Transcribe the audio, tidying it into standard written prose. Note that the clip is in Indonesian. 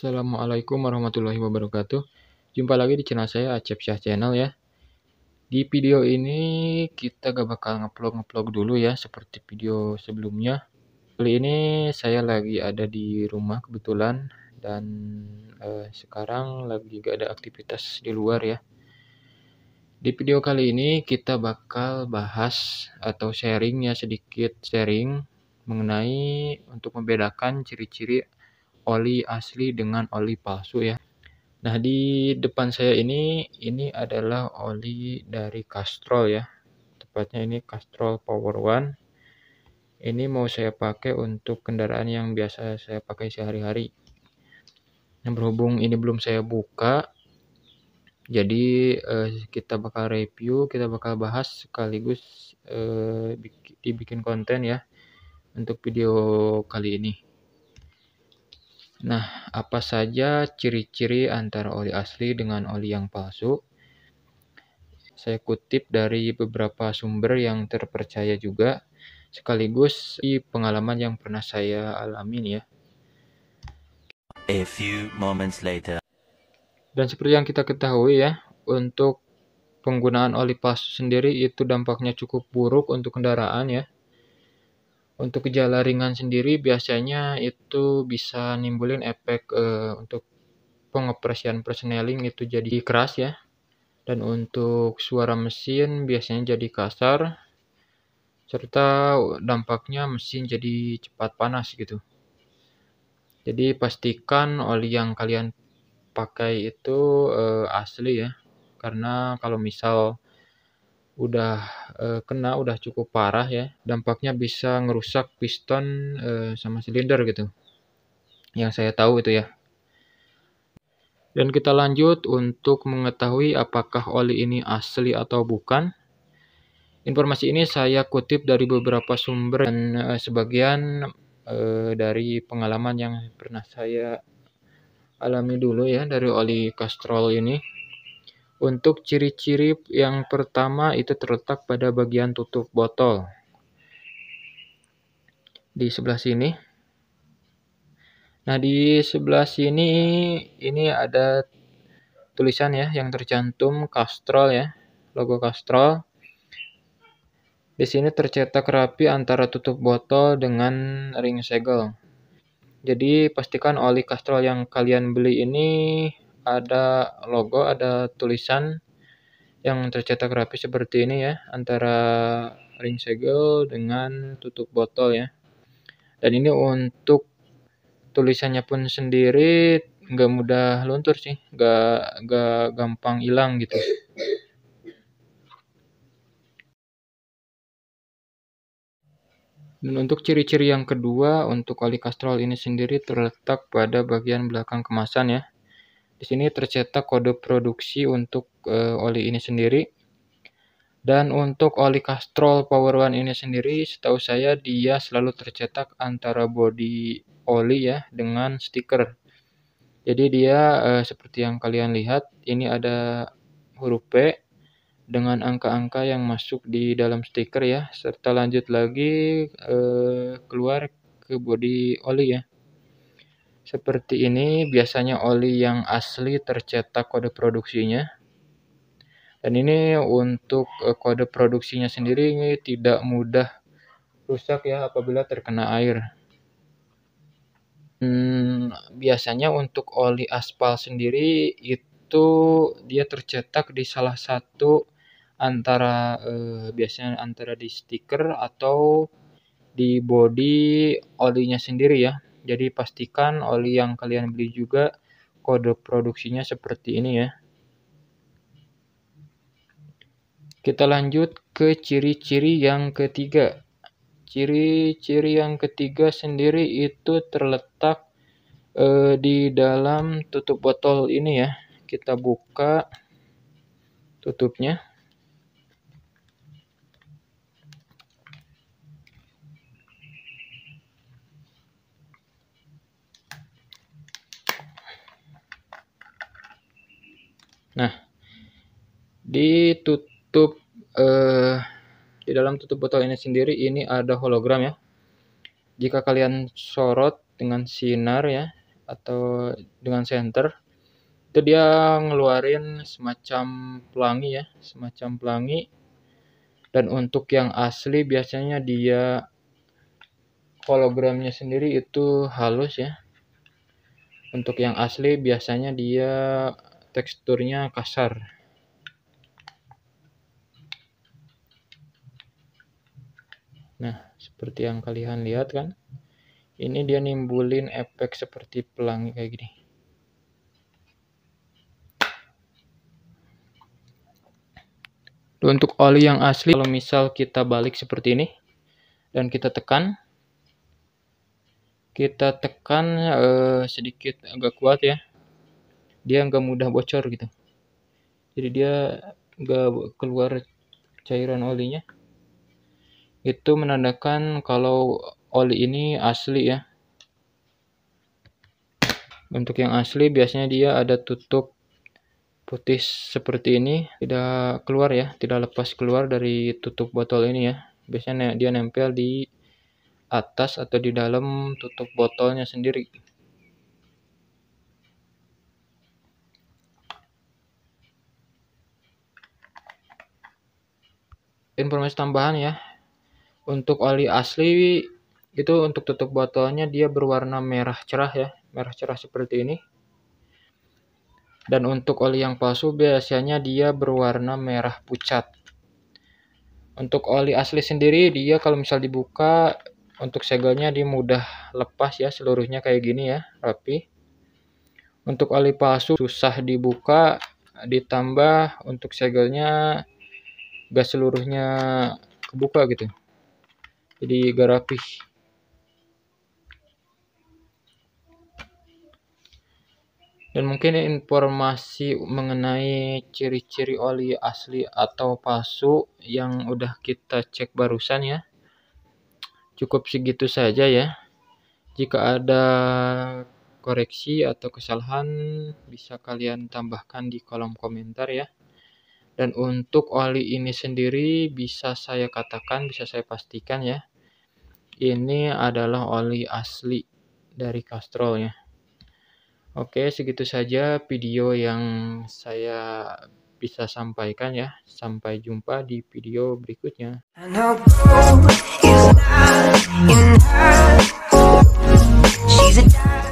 Assalamualaikum warahmatullahi wabarakatuh. Jumpa lagi di channel saya Acep Syah Channel ya. Di video ini kita gak bakal ngeplog dulu ya seperti video sebelumnya. Kali ini saya lagi ada di rumah kebetulan dan sekarang lagi gak ada aktivitas di luar ya. Di video kali ini kita bakal bahas atau sharing ya, sedikit sharing mengenai untuk membedakan ciri-ciri oli asli dengan oli palsu ya. Nah, di depan saya ini adalah oli dari Castrol ya. Tepatnya ini Castrol Power One. Ini mau saya pakai untuk kendaraan yang biasa saya pakai sehari-hari. Nah, berhubung ini belum saya buka, jadi kita bakal review, kita bakal bahas sekaligus dibikin konten ya untuk video kali ini. Nah, apa saja ciri-ciri antara oli asli dengan oli yang palsu? Saya kutip dari beberapa sumber yang terpercaya juga, sekaligus di pengalaman yang pernah saya alamin ya. A few moments later. Dan seperti yang kita ketahui ya, untuk penggunaan oli palsu sendiri itu dampaknya cukup buruk untuk kendaraan ya. Untuk gejala ringan sendiri biasanya itu bisa nimbulin efek untuk pengoperasian persneling itu jadi keras ya. Dan untuk suara mesin biasanya jadi kasar, serta dampaknya mesin jadi cepat panas gitu. Jadi pastikan oli yang kalian pakai itu asli ya, karena kalau misal udah udah cukup parah ya, dampaknya bisa ngerusak piston sama silinder gitu, yang saya tahu itu ya. Dan kita lanjut untuk mengetahui apakah oli ini asli atau bukan. Informasi ini saya kutip dari beberapa sumber dan sebagian dari pengalaman yang pernah saya alami dulu ya dari oli Castrol ini. Untuk ciri-ciri yang pertama itu terletak pada bagian tutup botol. Di sebelah sini. Nah, di sebelah sini ini ada tulisan ya yang tercantum Castrol ya, logo Castrol. Di sini tercetak rapi antara tutup botol dengan ring segel. Jadi pastikan oli Castrol yang kalian beli ini ada logo, ada tulisan yang tercetak rapi seperti ini ya, antara ring segel dengan tutup botol ya. Dan ini untuk tulisannya pun sendiri nggak mudah luntur sih, nggak gampang hilang gitu. Dan untuk ciri-ciri yang kedua, untuk oli Castrol ini sendiri terletak pada bagian belakang kemasan ya. Di sini tercetak kode produksi untuk oli ini sendiri. Dan untuk oli Castrol Power One ini sendiri, setahu saya dia selalu tercetak antara bodi oli ya dengan stiker. Jadi dia seperti yang kalian lihat, ini ada huruf P dengan angka-angka yang masuk di dalam stiker ya, serta lanjut lagi keluar ke bodi oli ya. Seperti ini biasanya oli yang asli tercetak kode produksinya. Dan ini untuk kode produksinya sendiri ini tidak mudah rusak ya apabila terkena air. Biasanya untuk oli aspal sendiri itu dia tercetak di salah satu antara biasanya antara di stiker atau di bodi olinya sendiri ya. Jadi pastikan oli yang kalian beli juga kode produksinya seperti ini ya. Kita lanjut ke ciri-ciri yang ketiga. Ciri-ciri yang ketiga sendiri itu terletak di dalam tutup botol ini ya. Kita buka tutupnya. Nah, di dalam tutup botol ini sendiri ini ada hologram ya. Jika kalian sorot dengan sinar ya atau dengan senter, itu dia ngeluarin semacam pelangi ya, semacam pelangi. Dan untuk yang asli biasanya dia hologramnya sendiri itu halus ya. Untuk yang asli biasanya dia teksturnya kasar. Nah, seperti yang kalian lihat kan, ini dia nimbulin efek seperti pelangi kayak gini. Untuk oli yang asli, kalau misal kita balik seperti ini dan kita tekan sedikit agak kuat ya, dia nggak mudah bocor gitu. Jadi dia nggak keluar cairan olinya. Itu menandakan kalau oli ini asli ya. Untuk yang asli biasanya dia ada tutup putih seperti ini, tidak keluar ya, tidak lepas keluar dari tutup botol ini ya. Biasanya dia nempel di atas atau di dalam tutup botolnya sendiri. Informasi tambahan ya, untuk oli asli itu untuk tutup botolnya dia berwarna merah cerah ya, merah cerah seperti ini. Dan untuk oli yang palsu biasanya dia berwarna merah pucat. Untuk oli asli sendiri dia kalau misal dibuka, untuk segelnya dia mudah lepas ya, seluruhnya kayak gini ya, rapi. Untuk oli palsu susah dibuka, ditambah untuk segelnya gak seluruhnya kebuka gitu. Jadi gak rapi. Dan mungkin informasi mengenai ciri-ciri oli asli atau palsu yang udah kita cek barusan ya, cukup segitu saja ya. Jika ada koreksi atau kesalahan bisa kalian tambahkan di kolom komentar ya. Dan untuk oli ini sendiri bisa saya katakan, bisa saya pastikan ya, ini adalah oli asli dari Castrol ya. Oke, segitu saja video yang saya bisa sampaikan ya. Sampai jumpa di video berikutnya. She's a